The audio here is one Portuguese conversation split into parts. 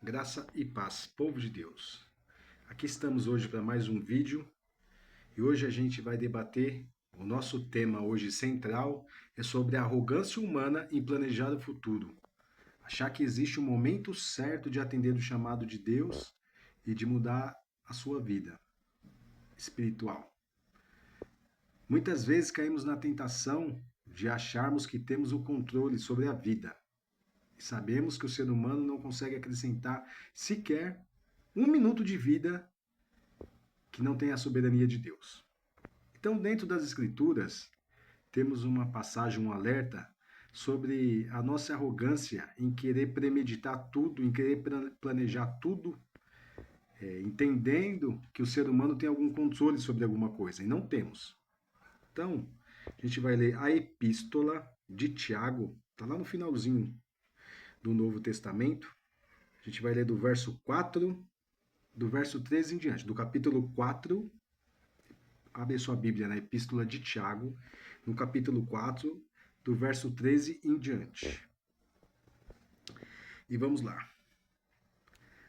Graça e paz, povo de Deus. Aqui estamos hoje para mais um vídeo e hoje a gente vai debater. O nosso tema hoje central é sobre a arrogância humana em planejar o futuro. Achar que existe um momento certo de atender o chamado de Deus e de mudar a sua vida espiritual. Muitas vezes caímos na tentação de acharmos que temos o controle sobre a vida. E sabemos que o ser humano não consegue acrescentar sequer um minuto de vida que não tem a soberania de Deus. Então, dentro das Escrituras, temos uma passagem, um alerta sobre a nossa arrogância em querer premeditar tudo, em querer planejar tudo, entendendo que o ser humano tem algum controle sobre alguma coisa, e não temos. Então, a gente vai ler a Epístola de Tiago, está lá no finalzinho do Novo Testamento. A gente vai ler do verso 4, do verso 13 em diante, do capítulo 4. Abre sua Bíblia na Epístola de Tiago, no capítulo 4, do verso 13 em diante. E vamos lá.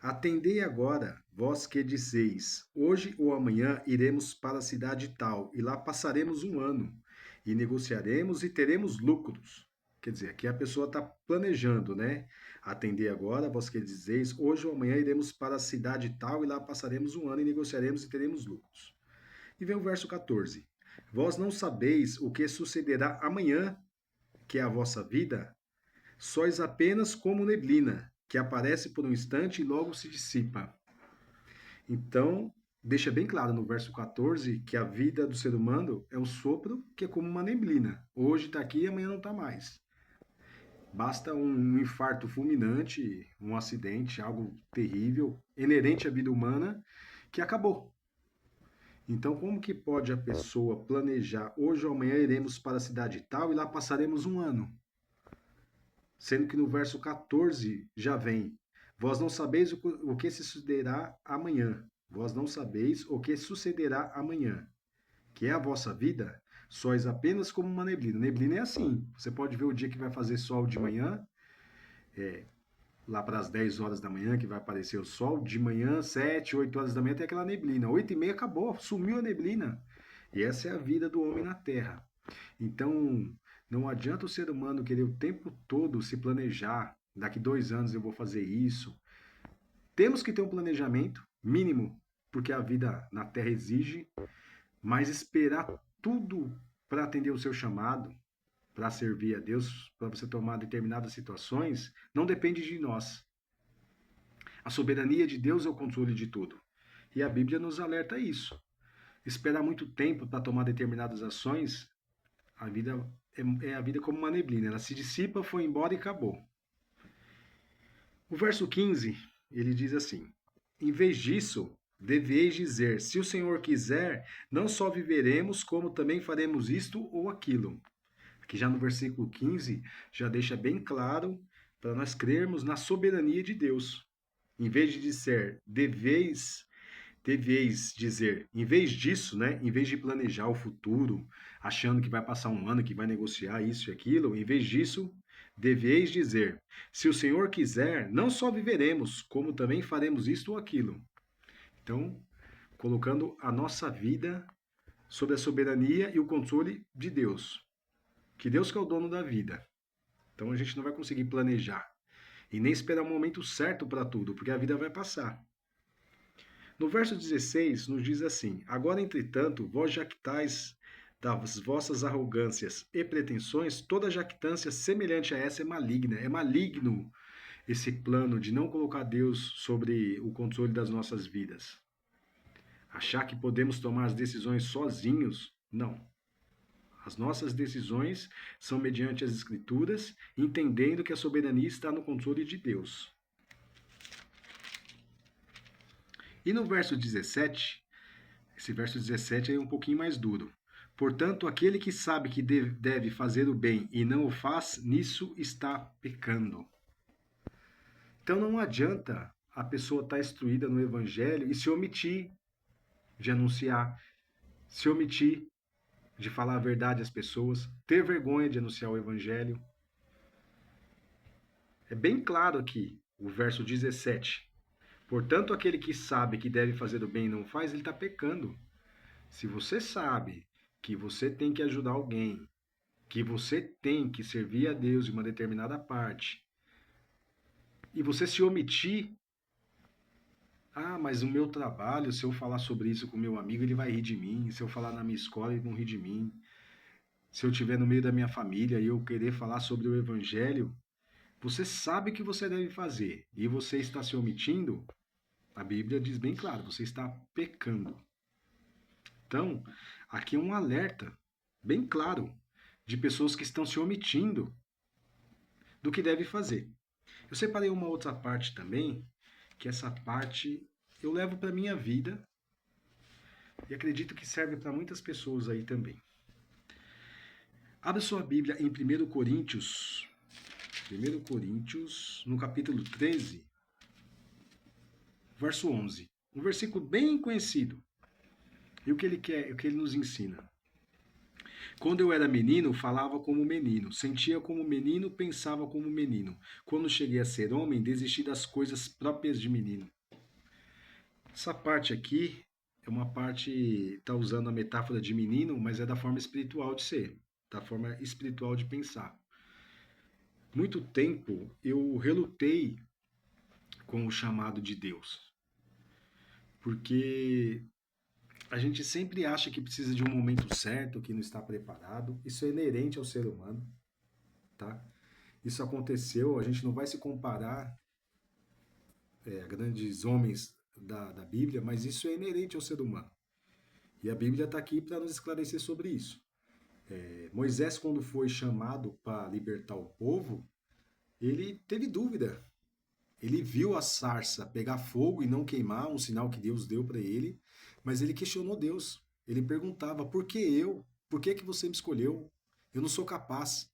Atendei agora, vós que dizeis, hoje ou amanhã iremos para a cidade tal, e lá passaremos um ano, e negociaremos e teremos lucros. Quer dizer, aqui a pessoa está planejando, né? Atendei agora, vós que dizeis, hoje ou amanhã iremos para a cidade tal, e lá passaremos um ano, e negociaremos e teremos lucros. E vem o verso 14. Vós não sabeis o que sucederá amanhã, que é a vossa vida? Sois apenas como neblina, que aparece por um instante e logo se dissipa. Então, deixa bem claro no verso 14 que a vida do ser humano é um sopro que é como uma neblina. Hoje está aqui e amanhã não está mais. Basta um infarto fulminante, um acidente, algo terrível, inerente à vida humana, que acabou. Então, como que pode a pessoa planejar, hoje ou amanhã iremos para a cidade tal e lá passaremos um ano? Sendo que no verso 14 já vem, vós não sabeis o que sucederá amanhã. Vós não sabeis o que sucederá amanhã. Que é a vossa vida, sois apenas como uma neblina. Neblina é assim, você pode ver o dia que vai fazer sol de manhã, lá para as 10 horas da manhã, que vai aparecer o sol, de manhã, 7, 8 horas da manhã, tem aquela neblina. 8 e meia acabou, sumiu a neblina. E essa é a vida do homem na Terra. Então, não adianta o ser humano querer o tempo todo se planejar. Daqui 2 anos eu vou fazer isso. Temos que ter um planejamento mínimo, porque a vida na Terra exige, mas esperar tudo para atender o seu chamado, para servir a Deus, para você tomar determinadas situações, não depende de nós. A soberania de Deus é o controle de tudo. E a Bíblia nos alerta a isso. Esperar muito tempo para tomar determinadas ações, a vida é a vida como uma neblina. Ela se dissipa, foi embora e acabou. O verso 15, ele diz assim: em vez disso, deveis dizer, se o Senhor quiser, não só viveremos, como também faremos isto ou aquilo. Aqui já no versículo 15, já deixa bem claro para nós crermos na soberania de Deus. Em vez de dizer, deveis dizer, em vez disso, né, em vez de planejar o futuro, achando que vai passar um ano, que vai negociar isso e aquilo, em vez disso, deveis dizer, se o Senhor quiser, não só viveremos, como também faremos isto ou aquilo. Então, colocando a nossa vida sob a soberania e o controle de Deus. Que Deus que é o dono da vida. Então a gente não vai conseguir planejar e nem esperar o momento certo para tudo, porque a vida vai passar. No verso 16 nos diz assim: agora, entretanto, vós jactais das vossas arrogâncias e pretensões, toda jactância semelhante a essa é maligna. É maligno esse plano de não colocar Deus sobre o controle das nossas vidas. Achar que podemos tomar as decisões sozinhos, não. As nossas decisões são mediante as Escrituras, entendendo que a soberania está no controle de Deus. E no verso 17, esse verso 17 é um pouquinho mais duro. Portanto, aquele que sabe que deve fazer o bem e não o faz, nisso está pecando. Então não adianta a pessoa estar instruída no Evangelho e se omitir de anunciar, se omitir de falar a verdade às pessoas, ter vergonha de anunciar o Evangelho. É bem claro aqui. o verso 17. Portanto, aquele que sabe que deve fazer o bem e não faz, ele está pecando. Se você sabe que você tem que ajudar alguém, que você tem que servir a Deus em uma determinada parte, e você se omitir, mas o meu trabalho, se eu falar sobre isso com meu amigo, ele vai rir de mim. Se eu falar na minha escola, ele vão rir de mim. Se eu estiver no meio da minha família e eu querer falar sobre o evangelho, você sabe o que você deve fazer e você está se omitindo, a Bíblia diz bem claro, você está pecando. Então, aqui é um alerta bem claro de pessoas que estão se omitindo do que deve fazer. Eu separei uma outra parte também, que essa parte eu levo para minha vida e acredito que serve para muitas pessoas aí também. Abra sua Bíblia em 1 Coríntios, no capítulo 13, verso 11. Um versículo bem conhecido. E o que ele quer, o que ele nos ensina? Quando eu era menino, falava como menino, sentia como menino, pensava como menino. Quando cheguei a ser homem, desisti das coisas próprias de menino. Essa parte aqui é uma parte, está usando a metáfora de menino, mas é da forma espiritual de ser, da forma espiritual de pensar. Muito tempo eu relutei com o chamado de Deus, porque a gente sempre acha que precisa de um momento certo, que não está preparado. Isso é inerente ao ser humano, tá? Isso aconteceu, a gente não vai se comparar a grandes homens da Bíblia, mas isso é inerente ao ser humano. E a Bíblia está aqui para nos esclarecer sobre isso. Moisés, quando foi chamado para libertar o povo, ele teve dúvida. Ele viu a sarça pegar fogo e não queimar, um sinal que Deus deu para ele, mas ele questionou Deus. Ele perguntava: por que eu? Por que você me escolheu? Eu não sou capaz.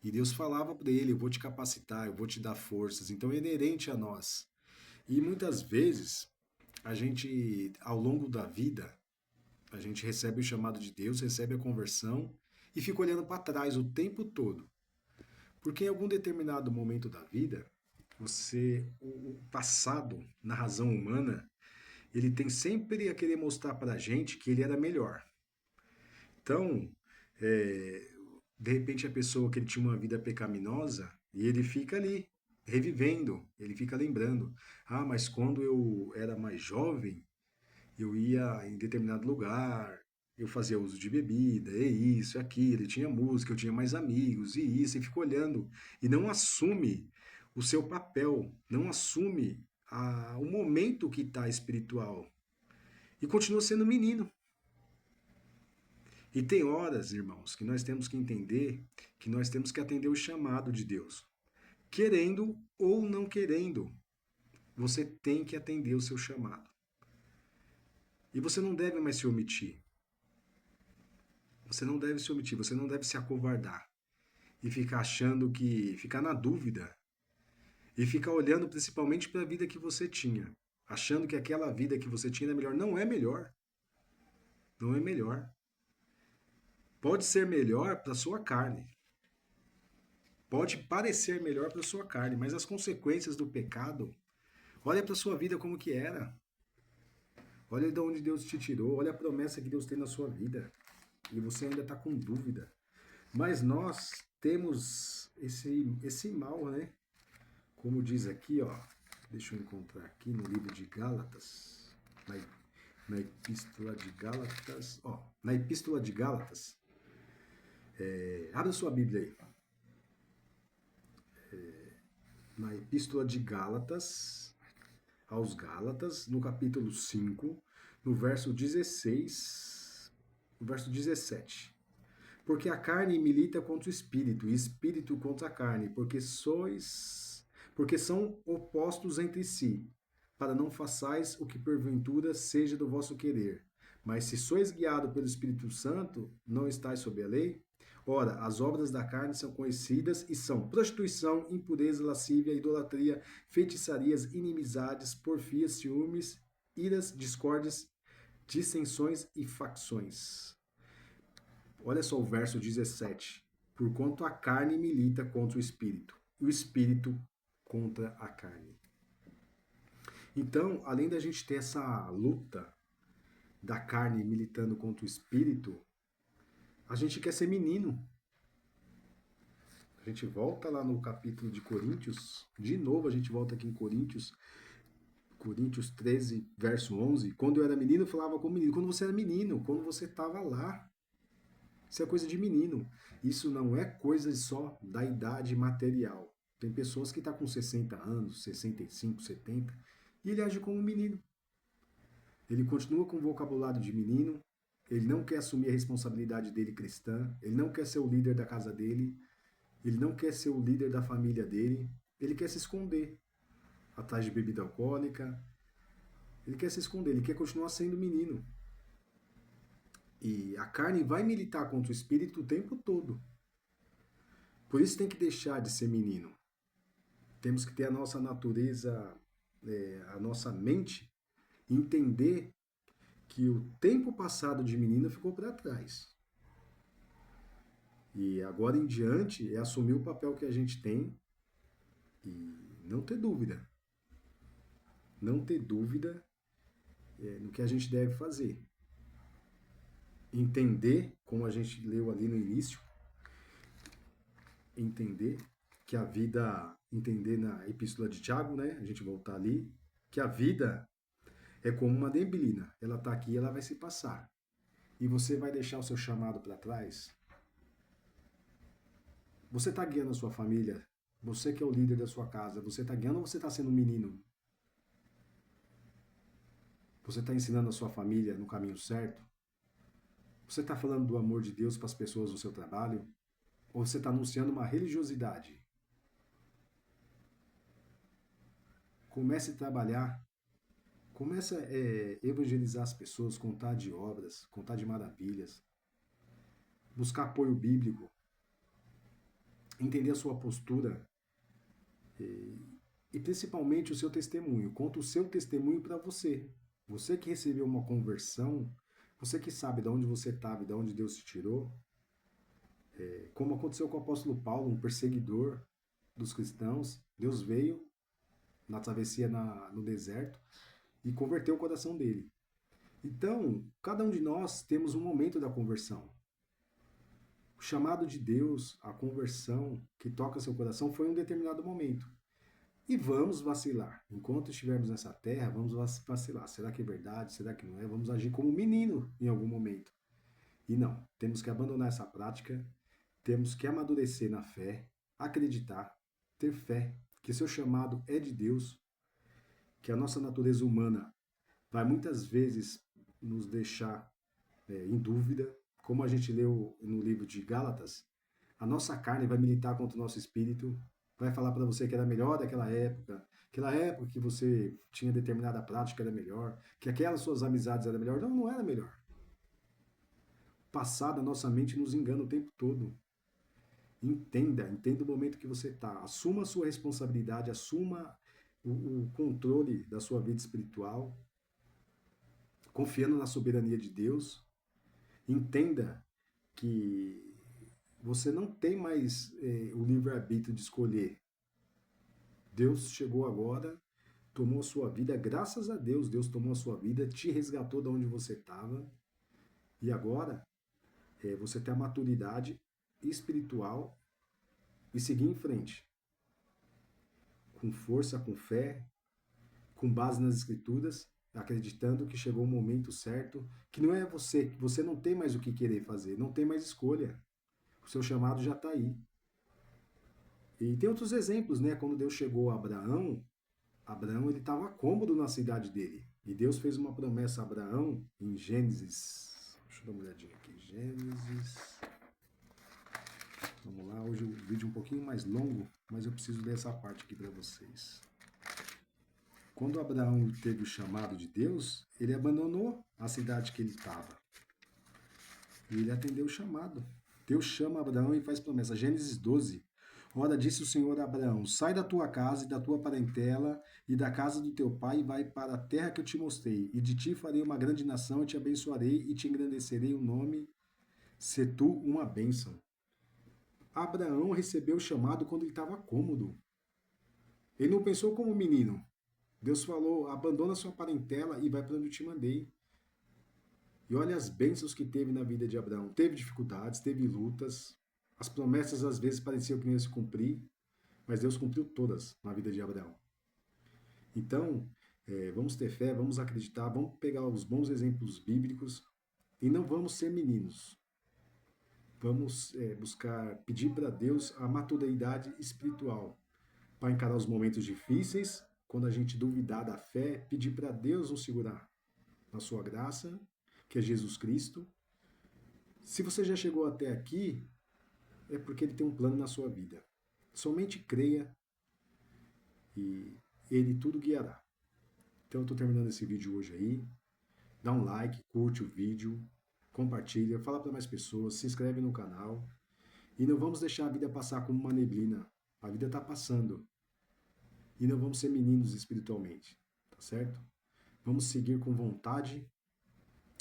E Deus falava para ele: eu vou te capacitar, eu vou te dar forças. Então é inerente a nós. E muitas vezes, a gente, ao longo da vida, a gente recebe o chamado de Deus, recebe a conversão e fica olhando para trás o tempo todo. Porque em algum determinado momento da vida, o passado, na razão humana, ele tem sempre a querer mostrar para a gente que ele era melhor. Então, é, de repente a pessoa que ele tinha uma vida pecaminosa e ele fica ali revivendo, ele fica lembrando, mas quando eu era mais jovem, eu ia em determinado lugar, eu fazia uso de bebida, e isso, e aquilo, e tinha música, eu tinha mais amigos, e isso, e fica olhando, e não assume o seu papel, não assume o momento que está espiritual, e continua sendo menino. E tem horas, irmãos, que nós temos que entender que nós temos que atender o chamado de Deus. Querendo ou não querendo, você tem que atender o seu chamado. E você não deve mais se omitir. Você não deve se omitir, você não deve se acovardar e ficar achando que, ficar na dúvida e ficar olhando principalmente para a vida que você tinha, achando que aquela vida que você tinha era melhor. Não é melhor. Não é melhor. Pode ser melhor para sua carne. Pode parecer melhor para sua carne, mas as consequências do pecado, olha para sua vida como que era. Olha de onde Deus te tirou, olha a promessa que Deus tem na sua vida. E você ainda está com dúvida. Mas nós temos esse mal, né? Como diz aqui, ó. Deixa eu encontrar aqui no livro de Gálatas. Na Epístola de Gálatas. Ó, na Epístola de Gálatas. Abra sua Bíblia aí. Na Epístola de Gálatas, aos Gálatas, no capítulo 5, no verso 16, no verso 17. Porque a carne milita contra o espírito, e espírito contra a carne, porque são opostos entre si, para não façais o que porventura seja do vosso querer. Mas se sois guiado pelo Espírito Santo, não estáis sob a lei? Ora, as obras da carne são conhecidas e são prostituição, impureza, lascívia, idolatria, feitiçarias, inimizades, porfias, ciúmes, iras, discórdias, dissensões e facções. Olha só o verso 17. Porquanto a carne milita contra o espírito, e o espírito contra a carne. Então, além da gente ter essa luta da carne militando contra o espírito, a gente quer ser menino. A gente volta lá no capítulo de Coríntios, de novo a gente volta aqui em Coríntios, Coríntios 13, verso 11. Quando eu era menino, eu falava como menino. Quando você era menino, quando você estava lá, isso é coisa de menino. Isso não é coisa só da idade material. Tem pessoas que estão com 60 anos, 65, 70, e ele age como um menino. Ele continua com o vocabulário de menino, ele não quer assumir a responsabilidade dele cristã, ele não quer ser o líder da casa dele, ele não quer ser o líder da família dele, ele quer se esconder atrás de bebida alcoólica, ele quer se esconder, ele quer continuar sendo menino. E a carne vai militar contra o espírito o tempo todo. Por isso tem que deixar de ser menino. Temos que ter a nossa natureza, a nossa mente, entender que o tempo passado de menino ficou para trás. E agora em diante é assumir o papel que a gente tem e não ter dúvida. Não ter dúvida no que a gente deve fazer. Entender, como a gente leu ali no início, entender que a vida, entender na epístola de Tiago, né? A gente voltar ali, que a vida é como uma neblina. Ela está aqui e ela vai se passar. E você vai deixar o seu chamado para trás? Você está guiando a sua família? Você que é o líder da sua casa, você está guiando ou você está sendo um menino? Você está ensinando a sua família no caminho certo? Você está falando do amor de Deus para as pessoas no seu trabalho? Ou você está anunciando uma religiosidade? Comece a trabalhar. Comece a evangelizar as pessoas, contar de obras, contar de maravilhas. Buscar apoio bíblico. Entender a sua postura. E principalmente o seu testemunho. Conta o seu testemunho para você. Você que recebeu uma conversão, você que sabe de onde você estava e de onde Deus te tirou, como aconteceu com o apóstolo Paulo, um perseguidor dos cristãos, Deus veio na travessia no deserto e converteu o coração dele. Então, cada um de nós temos um momento da conversão. O chamado de Deus, a conversão que toca seu coração foi em um determinado momento. E vamos vacilar. Enquanto estivermos nessa terra, vamos vacilar. Será que é verdade? Será que não é? Vamos agir como menino em algum momento. E não, temos que abandonar essa prática, temos que amadurecer na fé, acreditar, ter fé, que seu chamado é de Deus, que a nossa natureza humana vai muitas vezes nos deixar em dúvida, como a gente leu no livro de Gálatas, a nossa carne vai militar contra o nosso espírito, vai falar para você que era melhor aquela época que você tinha determinada prática era melhor, que aquelas suas amizades eram melhor. Não, não era melhor. Passado, a nossa mente nos engana o tempo todo. Entenda o momento que você está. Assuma a sua responsabilidade, assuma o controle da sua vida espiritual, confiando na soberania de Deus. Entenda que você não tem mais o livre-arbítrio de escolher. Deus chegou agora, tomou a sua vida, graças a Deus, Deus tomou a sua vida, te resgatou de onde você estava, e agora você tem a maturidade espiritual e seguir em frente, com força, com fé, com base nas escrituras, acreditando que chegou o momento certo, que não é você, que você não tem mais o que querer fazer, não tem mais escolha. O seu chamado já está aí. E tem outros exemplos, né? Quando Deus chegou a Abraão, Abraão ele estava cômodo na cidade dele. E Deus fez uma promessa a Abraão em Gênesis. Deixa eu dar uma olhadinha aqui. Gênesis. Vamos lá, hoje o vídeo é um pouquinho mais longo, mas eu preciso ler essa parte aqui para vocês. Quando Abraão teve o chamado de Deus, ele abandonou a cidade que ele estava. E ele atendeu o chamado. Deus chama Abraão e faz promessa. Gênesis 12. Ora, disse o Senhor a Abraão: sai da tua casa e da tua parentela e da casa do teu pai e vai para a terra que eu te mostrei. E de ti farei uma grande nação, e te abençoarei e te engrandecerei o nome, se tu uma bênção. Abraão recebeu o chamado quando ele estava cômodo. Ele não pensou como menino. Deus falou: abandona sua parentela e vai para onde eu te mandei. E olha as bênçãos que teve na vida de Abraão. Teve dificuldades, teve lutas. As promessas às vezes pareciam que não iam se cumprir, mas Deus cumpriu todas na vida de Abraão. Então, vamos ter fé, vamos acreditar, vamos pegar os bons exemplos bíblicos e não vamos ser meninos. Vamos buscar, pedir para Deus a maturidade espiritual para encarar os momentos difíceis. Quando a gente duvidar da fé, pedir para Deus nos segurar na sua graça, que é Jesus Cristo. Se você já chegou até aqui, é porque Ele tem um plano na sua vida. Somente creia e Ele tudo guiará. Então eu estou terminando esse vídeo hoje aí. Dá um like, curte o vídeo, compartilha, fala para mais pessoas, se inscreve no canal. E não vamos deixar a vida passar como uma neblina. A vida está passando. E não vamos ser meninos espiritualmente, tá certo? Vamos seguir com vontade,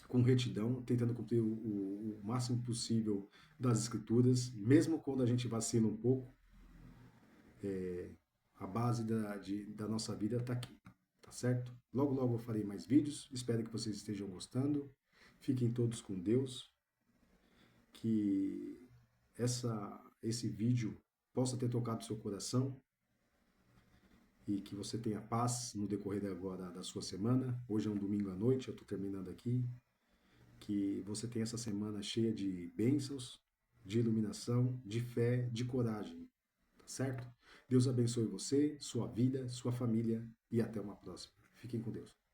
com retidão, tentando cumprir o máximo possível das escrituras, mesmo quando a gente vacila um pouco, a base da nossa vida está aqui, tá certo? Logo, logo eu farei mais vídeos, espero que vocês estejam gostando. Fiquem todos com Deus, que esse vídeo possa ter tocado seu coração e que você tenha paz no decorrer agora da sua semana. Hoje é um domingo à noite, eu estou terminando aqui. Que você tenha essa semana cheia de bênçãos, de iluminação, de fé, de coragem, tá certo? Deus abençoe você, sua vida, sua família e até uma próxima. Fiquem com Deus.